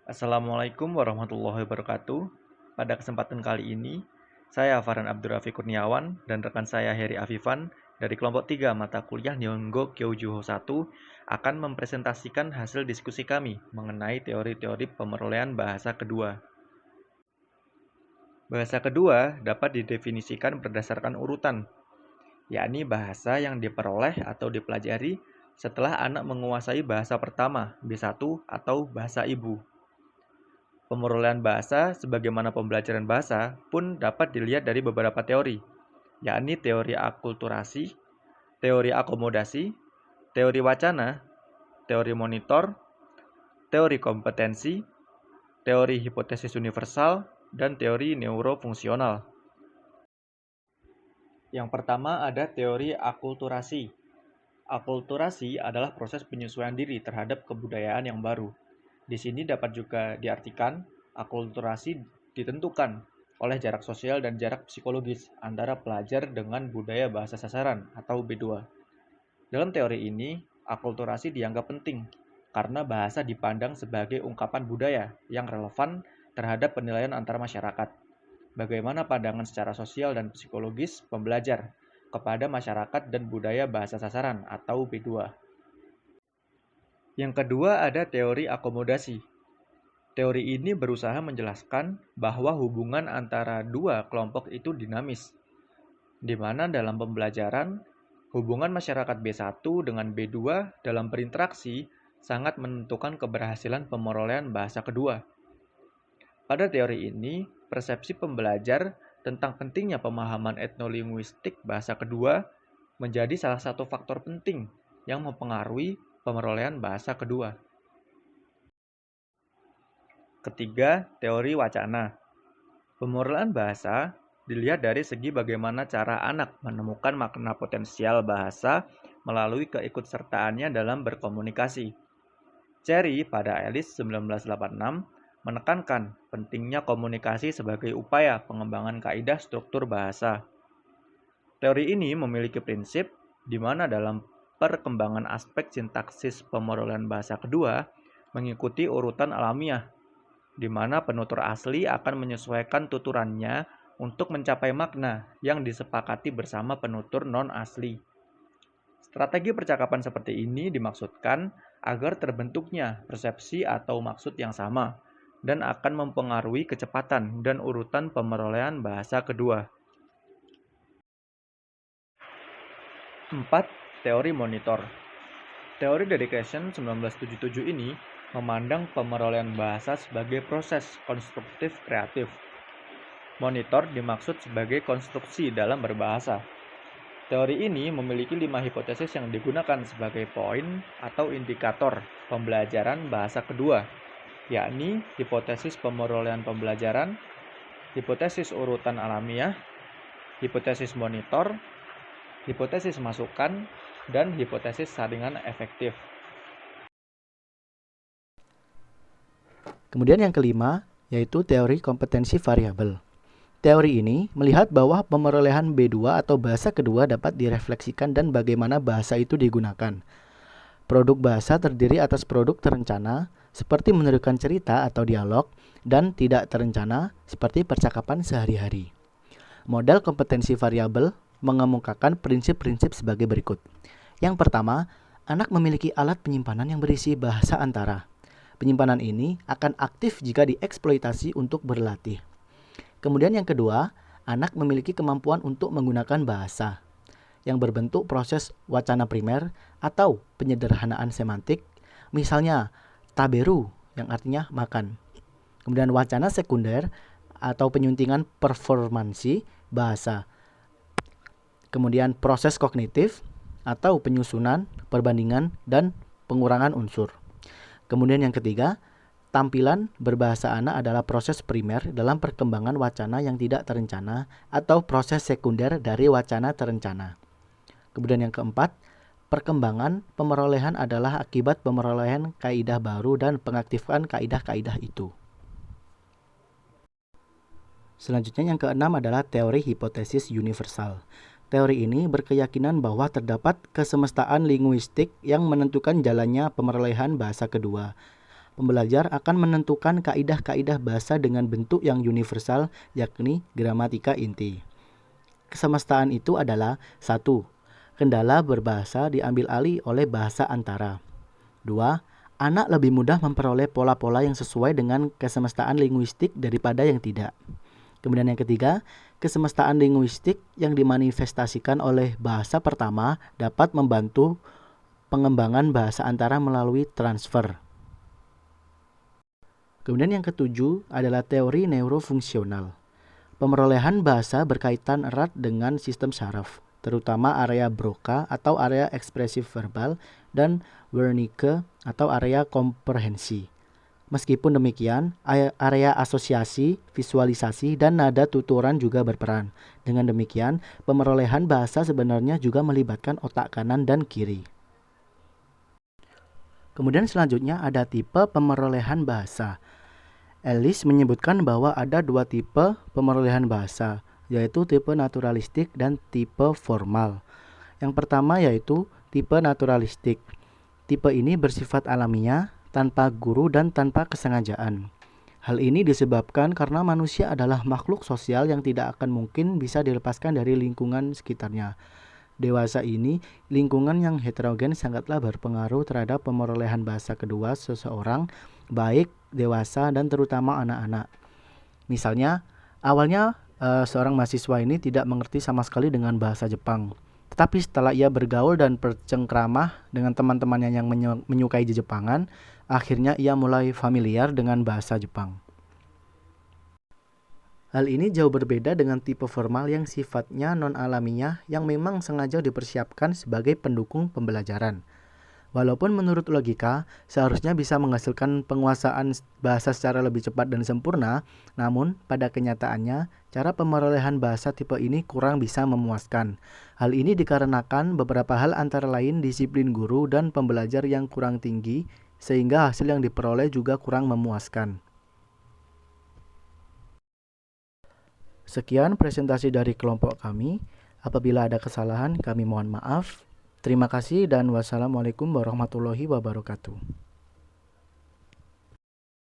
Assalamualaikum warahmatullahi wabarakatuh. Pada kesempatan kali ini, saya Farhan Abdurrafiq Kurniawan dan rekan saya Heri Afifan dari kelompok 3 mata kuliah Nihongo Kyoujuho 1 akan mempresentasikan hasil diskusi kami mengenai teori-teori pemerolehan bahasa kedua. Bahasa kedua dapat didefinisikan berdasarkan urutan, yakni bahasa yang diperoleh atau dipelajari setelah anak menguasai bahasa pertama, B1 atau bahasa ibu. Pemerolehan bahasa sebagaimana pembelajaran bahasa pun dapat dilihat dari beberapa teori, yakni teori akulturasi, teori akomodasi, teori wacana, teori monitor, teori kompetensi, teori hipotesis universal, dan teori neurofungsional. Yang pertama ada teori akulturasi. Akulturasi adalah proses penyesuaian diri terhadap kebudayaan yang baru. Di sini dapat juga diartikan akulturasi ditentukan oleh jarak sosial dan jarak psikologis antara pelajar dengan budaya bahasa sasaran atau B2. Dalam teori ini, akulturasi dianggap penting karena bahasa dipandang sebagai ungkapan budaya yang relevan terhadap penilaian antar masyarakat. Bagaimana pandangan secara sosial dan psikologis pembelajar kepada masyarakat dan budaya bahasa sasaran atau B2. Yang kedua ada teori akomodasi. Teori ini berusaha menjelaskan bahwa hubungan antara dua kelompok itu dinamis, di mana dalam pembelajaran, hubungan masyarakat B1 dengan B2 dalam berinteraksi sangat menentukan keberhasilan pemerolehan bahasa kedua. Pada teori ini, persepsi pembelajar tentang pentingnya pemahaman etnolinguistik bahasa kedua menjadi salah satu faktor penting yang mempengaruhi pemerolehan bahasa kedua. Ketiga, teori wacana. Pemerolehan bahasa dilihat dari segi bagaimana cara anak menemukan makna potensial bahasa melalui keikutsertaannya dalam berkomunikasi. Cherry pada Alice 1986 menekankan pentingnya komunikasi sebagai upaya pengembangan kaidah struktur bahasa. Teori ini memiliki prinsip di mana dalam perkembangan aspek sintaksis pemerolehan bahasa kedua mengikuti urutan alamiah, di mana penutur asli akan menyesuaikan tuturannya untuk mencapai makna yang disepakati bersama penutur non-asli. Strategi percakapan seperti ini dimaksudkan agar terbentuknya persepsi atau maksud yang sama, dan akan mempengaruhi kecepatan dan urutan pemerolehan bahasa kedua. 4. Teori monitor. Teori Dedication 1977 ini memandang pemerolehan bahasa sebagai proses konstruktif kreatif. Monitor dimaksud sebagai konstruksi dalam berbahasa. Teori ini memiliki 5 hipotesis yang digunakan sebagai poin atau indikator pembelajaran bahasa kedua, yakni hipotesis pemerolehan pembelajaran, hipotesis urutan alamiah, hipotesis monitor, hipotesis masukan, dan hipotesis saringan efektif. Kemudian yang kelima, yaitu teori kompetensi variabel. Teori ini melihat bahwa pemerolehan B2 atau bahasa kedua dapat direfleksikan dan bagaimana bahasa itu digunakan. Produk bahasa terdiri atas produk terencana, seperti menuturkan cerita atau dialog, dan tidak terencana, seperti percakapan sehari-hari. Model kompetensi variabel mengemukakan prinsip-prinsip sebagai berikut. Yang pertama, anak memiliki alat penyimpanan yang berisi bahasa antara. Penyimpanan ini akan aktif jika dieksploitasi untuk berlatih. Kemudian yang kedua, anak memiliki kemampuan untuk menggunakan bahasa yang berbentuk proses wacana primer atau penyederhanaan semantik, misalnya taberu yang artinya makan. Kemudian wacana sekunder atau penyuntingan performansi bahasa. Kemudian proses kognitif atau penyusunan, perbandingan, dan pengurangan unsur. Kemudian yang ketiga, tampilan berbahasa anak adalah proses primer dalam perkembangan wacana yang tidak terencana atau proses sekunder dari wacana terencana. Kemudian yang keempat, perkembangan pemerolehan adalah akibat pemerolehan kaidah baru dan pengaktifan kaidah-kaidah itu. Selanjutnya yang keenam adalah teori hipotesis universal. Teori ini berkeyakinan bahwa terdapat kesemestaan linguistik yang menentukan jalannya pemerolehan bahasa kedua. Pembelajar akan menentukan kaidah-kaidah bahasa dengan bentuk yang universal, yakni gramatika inti. Kesemestaan itu adalah 1. Kendala berbahasa diambil alih oleh bahasa antara. 2. Anak lebih mudah memperoleh pola-pola yang sesuai dengan kesemestaan linguistik daripada yang tidak. Kemudian yang ketiga, kesemestaan linguistik yang dimanifestasikan oleh bahasa pertama dapat membantu pengembangan bahasa antara melalui transfer. Kemudian yang ketujuh adalah teori neurofungsional. Pemerolehan bahasa berkaitan erat dengan sistem saraf, terutama area Broca atau area ekspresif verbal dan Wernicke atau area komprehensi. Meskipun demikian, area asosiasi, visualisasi, dan nada tuturan juga berperan. Dengan demikian, pemerolehan bahasa sebenarnya juga melibatkan otak kanan dan kiri. Kemudian selanjutnya ada tipe pemerolehan bahasa. Ellis menyebutkan bahwa ada dua tipe pemerolehan bahasa, yaitu tipe naturalistik dan tipe formal. Yang pertama yaitu tipe naturalistik. Tipe ini bersifat alamiah, tanpa guru dan tanpa kesengajaan. Hal ini disebabkan karena manusia adalah makhluk sosial yang tidak akan mungkin bisa dilepaskan dari lingkungan sekitarnya. Dewasa ini, lingkungan yang heterogen sangatlah berpengaruh terhadap pemerolehan bahasa kedua seseorang, baik dewasa dan terutama anak-anak. Misalnya, awalnya seorang mahasiswa ini tidak mengerti sama sekali dengan bahasa Jepang. Tetapi setelah ia bergaul dan bercengkramah dengan teman-temannya yang menyukai Jepangan, akhirnya ia mulai familiar dengan bahasa Jepang. Hal ini jauh berbeda dengan tipe formal yang sifatnya non-alamiah yang memang sengaja dipersiapkan sebagai pendukung pembelajaran. Walaupun menurut logika, seharusnya bisa menghasilkan penguasaan bahasa secara lebih cepat dan sempurna, namun pada kenyataannya, cara pemerolehan bahasa tipe ini kurang bisa memuaskan. Hal ini dikarenakan beberapa hal antara lain disiplin guru dan pembelajar yang kurang tinggi, sehingga hasil yang diperoleh juga kurang memuaskan. Sekian presentasi dari kelompok kami. Apabila ada kesalahan, kami mohon maaf. Terima kasih dan wassalamualaikum warahmatullahi wabarakatuh.